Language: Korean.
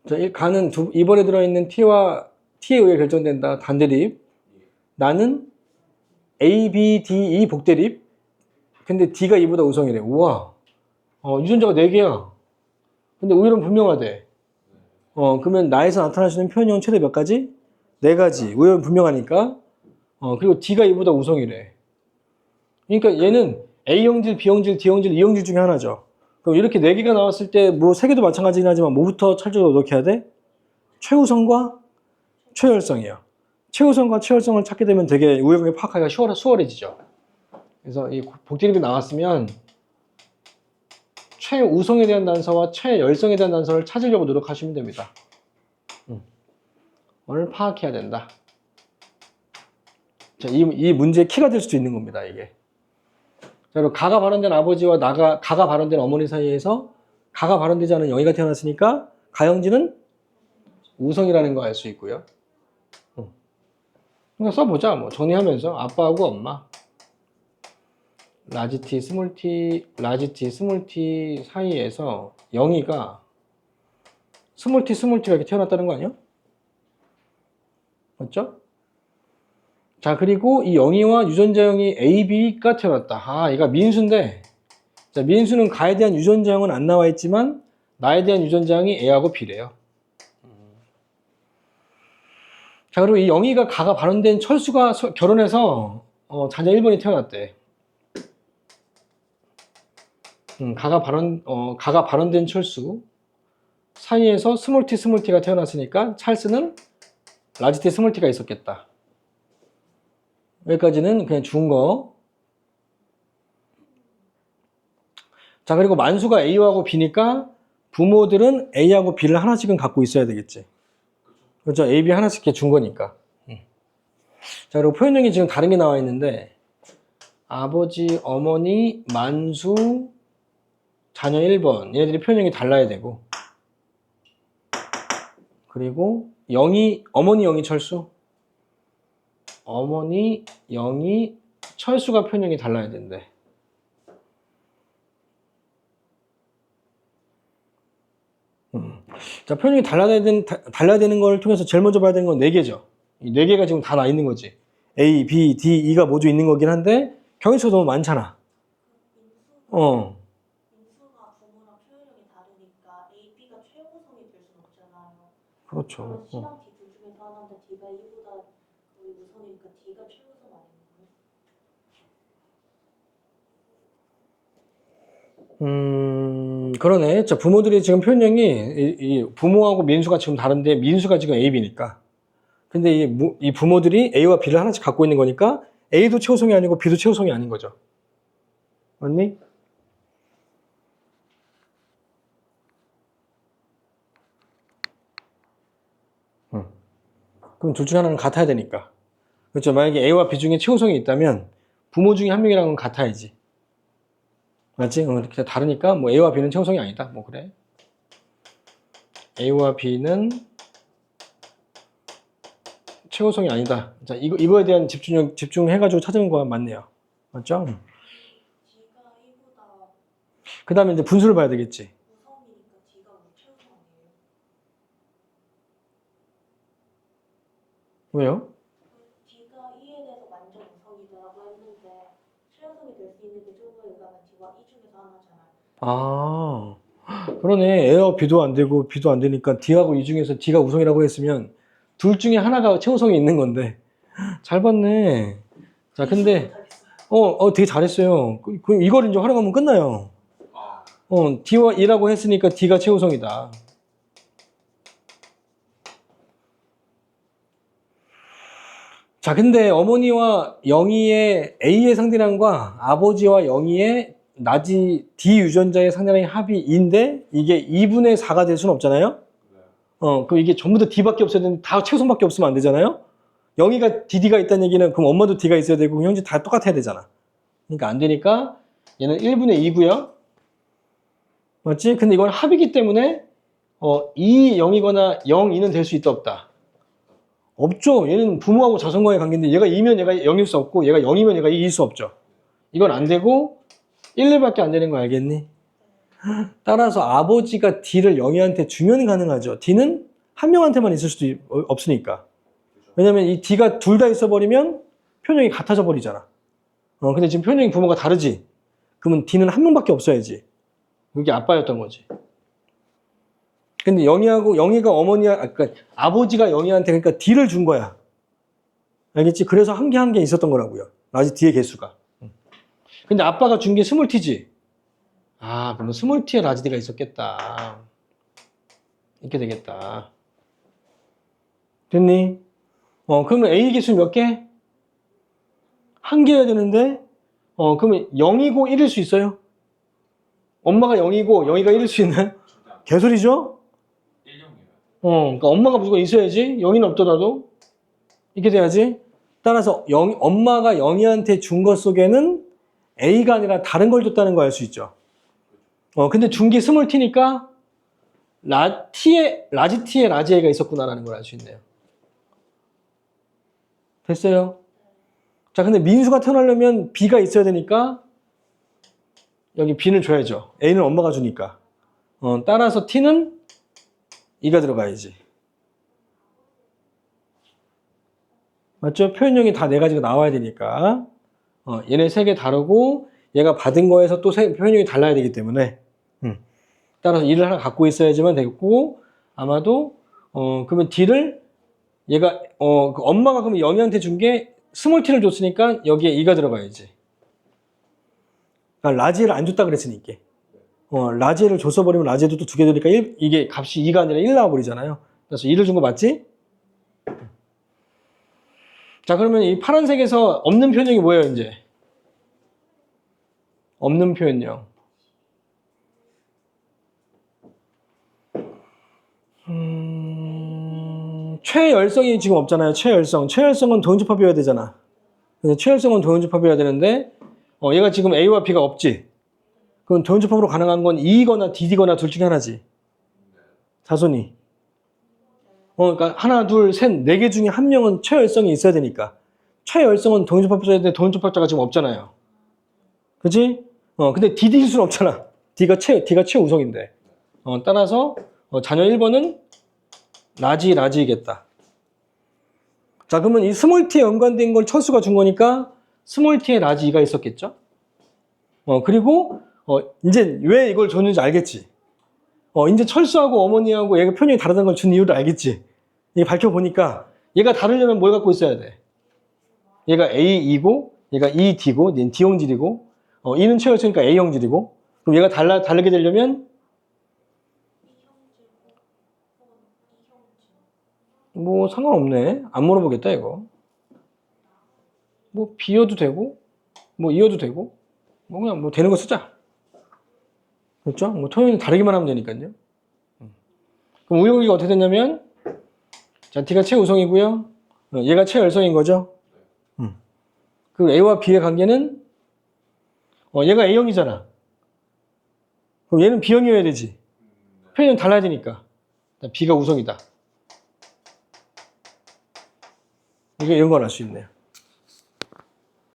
자, 가는 이번에 들어있는 t와 t에 의해 결정된다. 단대립. 나는 a, b, d, e 복대립. 근데 d가 e보다 우성이래. 우와. 유전자가 4개야. 근데 우열은 분명하대. 그러면 나에서 나타날 수 있는 표현형은 최대 몇 가지? 4가지. 우열은 분명하니까. 그리고 d가 e보다 우성이래. 그러니까 얘는 A형질, B형질, D형질, E형질 중에 하나죠. 그럼 이렇게 4개가 나왔을 때 뭐 3개도 마찬가지긴 하지만 뭐부터 철저히 어떻게 해야 돼? 최우성과 최열성이에요. 최우성과 최열성을 찾게 되면 되게 우열관계 파악하기가 수월해지죠. 그래서 이 복대립이 나왔으면 최우성에 대한 단서와 최열성에 대한 단서를 찾으려고 노력하시면 됩니다. 오늘 파악해야 된다. 자, 이 문제의 키가 될 수도 있는 겁니다, 이게. 자, 그리고 가가 발현된 아버지와 가가 발현된 어머니 사이에서 가가 발현되지 않은 영이가 태어났으니까 가형질은 우성이라는 거 알 수 있고요. 그러니까 써보자. 뭐 정리하면서 아빠하고 엄마 라지 t, 스몰 t, 라지 t, 스몰 t 사이에서 영이가 스몰 t, 스몰 t가 이렇게 태어났다는 거 아니야? 맞죠? 자, 그리고 이 영이와 유전자형이 A, B가 태어났다. 얘가 민수인데, 자, 민수는 가에 대한 유전자형은 안 나와 있지만 나에 대한 유전자형이 A하고 B래요. 자, 그리고 이 영이가 가가 발현된 철수가 결혼해서 자녀 1번이 태어났대. 가가 발현된 철수 사이에서 스몰 t, 스몰 t가 태어났으니까 찰스는 라지 t, 스몰 t가 있었겠다. 여기까지는 그냥 준 거. 자, 그리고 만수가 A하고 B니까 부모들은 A하고 B를 하나씩은 갖고 있어야 되겠지. 그렇죠? A, B 하나씩 이렇게 준 거니까. 자, 그리고 표현형이 지금 다른 게 나와 있는데 아버지, 어머니, 만수, 자녀 1번 얘네들이 표현형이 달라야 되고 그리고 어머니 영이 철수 어머니 영이 철수가 표현형이 달라야 된대. 자, 표현형이 달라야 되는 걸 통해서 제일 먼저 봐야 되는 건 4개죠. 이 4개가 지금 다 나 있는 거지. A, B, D, E가 모두 있는 거긴 한데 경우수가 너무 많잖아. 민수가 부모랑 표현형이 다르니까 A, B가 최우성이 될 수는 없잖아요. 그렇죠. C랑 D 둘 중에서 하나인데 D가 E보다 거의 우성이니까 D가 최우성 아닌가요? 그러네. 자, 부모들이 지금 표현형이 부모하고 민수가 지금 다른데 민수가 지금 A, B니까. 근데 이 부모들이 A와 B를 하나씩 갖고 있는 거니까 A도 최우성이 아니고 B도 최우성이 아닌 거죠. 맞니? 그럼 둘 중에 하나는 같아야 되니까. 그렇죠. 만약에 A와 B 중에 최우성이 있다면 부모 중에 한 명이랑은 같아야지. 맞지? 이렇게 다르니까 뭐 A와 B는 최우성이 아니다. 뭐 그래. A와 B는 최우성이 아니다. 자, 이거에 대한 집중해가지고 찾은 거가 맞네요. 맞죠? D가 E보다 그 다음에 이제 분수를 봐야 되겠지. 우성이니까 D가 최우성 아니에요? 왜요? D가 E에 대해서 완전 우성이라고 했는데 최우성이 될 수 있는 게 조금 의가면 D가 E 중에서 하나잖아요. 그러네. A와 B도 안 되고 B도 안 되니까 D하고 E 중에서 D가 우성이라고 했으면 둘 중에 하나가 최우성이 있는 건데. 잘 봤네. 자, 근데 되게 잘했어요. 그럼 이걸 이제 활용하면 끝나요. D와 E라고 했으니까 D가 최우성이다. 자, 근데 어머니와 영희의 A의 상대량과 아버지와 영희의 나지 D 유전자의 상대량의 합이 2인데 이게 2분의 4가 될 수는 없잖아요. 그럼 이게 전부 다 D밖에 없어야 되는데 다 최우성밖에 없으면 안 되잖아요. 영희가 DD가 있다는 얘기는 그럼 엄마도 D가 있어야 되고 형제 다 똑같아야 되잖아. 그러니까 안 되니까 얘는 1분의 2고요. 맞지? 근데 이건 합이기 때문에 2, 0이거나 0, 2는 될 수 있다 없다? 없죠. 얘는 부모하고 자손과의 관계인데 얘가 2면 얘가 0일 수 없고 얘가 0이면 얘가 2일 수 없죠. 이건 안 되고 1, 1밖에 안 되는 거 알겠니? 따라서 아버지가 D를 영희한테 주면 가능하죠. D는 한 명한테만 있을 수도 없으니까. 왜냐면 이 D가 둘 다 있어버리면 표현형이 같아져 버리잖아. 근데 지금 표현형이 부모가 다르지. 그러면 D는 한 명밖에 없어야지. 그게 아빠였던 거지. 근데 영희가 그러니까 아버지가 영희한테 그러니까 D를 준 거야. 알겠지? 그래서 한 개 있었던 거라고요. 라지 D의 개수가. 근데 아빠가 준 게 스몰 T지. 아, 그러면 스몰 T에 라지 D가 있었겠다. 이렇게 되겠다. 됐니? 그러면 A 개수 몇 개? 한 개여야 되는데, 그러면 0이고 1일 수 있어요? 엄마가 0이고 영희가 1일 수 있나요? 개소리죠? 그러니까 엄마가 무조건 있어야지. 영희는 없더라도. 이렇게 돼야지. 따라서 엄마가 영희한테 준 것 속에는 A가 아니라 다른 걸 줬다는 거 알 수 있죠. 근데 준 게 스몰 T니까 라지 T에 라지 A가 있었구나라는 걸 알 수 있네요. 됐어요? 자, 근데 민수가 태어나려면 B가 있어야 되니까 여기 B는 줘야죠. A는 엄마가 주니까. 따라서 T는 2가 들어가야지. 맞죠? 표현형이 다 네 가지가 나와야 되니까. 얘네 세 개 다르고 얘가 받은 거에서 또 표현형이 달라야 되기 때문에 따라서 2를 하나 갖고 있어야지만 되겠고 아마도 그러면 D를 얘가 그 엄마가 그러면 영희한테 준 게 스몰 T를 줬으니까 여기에 2가 들어가야지. 그러니까 라지를 안 줬다 그랬으니까. 라지를 줬어버리면 라지도 또 두 개 되니까 이게 값이 2가 아니라 1 나와버리잖아요. 그래서 2를 준 거 맞지? 자, 그러면 이 파란색에서 없는 표현형이 뭐예요, 이제? 없는 표현형. 최열성이 지금 없잖아요. 최열성은 도형집합이어야 되잖아. 최열성은 도형집합이어야 되는데 얘가 지금 A와 B가 없지. 그럼 도형집합으로 가능한 건 E거나 DD거나 둘 중에 하나지. 자손이. 그러니까 하나, 둘, 셋, 네 개 중에 한 명은 최열성이 있어야 되니까. 최열성은 도형집합자야 되는데 도형집합자가 지금 없잖아요. 그치? 근데 DD일 수는 없잖아. D가 최우성인데. 따라서 자녀 1번은 라지이겠다. 자, 그러면 이 스몰 T에 연관된 걸 철수가 준 거니까 스몰 T에 라지 2가 있었겠죠? 그리고 이제 왜 이걸 줬는지 알겠지? 이제 철수하고 어머니하고 얘가 표현이 다르다는 걸 준 이유를 알겠지? 이게 밝혀보니까 얘가 다르려면 뭘 갖고 있어야 돼? 얘가 A2고 얘가 ED고 얘는 D형질이고 E는 최열성이니까 A형질이고 그럼 얘가 다르게 되려면 뭐 상관없네. 안 물어보겠다 이거. 뭐 B여도 되고 뭐 E여도 되고 뭐 그냥 뭐 되는 거 쓰자. 그렇죠? 뭐 토요일은 다르기만 하면 되니까요. 그럼 우영이가 어떻게 됐냐면 자 T가 최우성이고요. 얘가 최열성인 거죠. 그리고 A와 B의 관계는 얘가 A형이잖아. 그럼 얘는 B형이어야 되지. 표현은 달라야 되니까. B가 우성이다. 이게 이런 걸 알 수 있네요.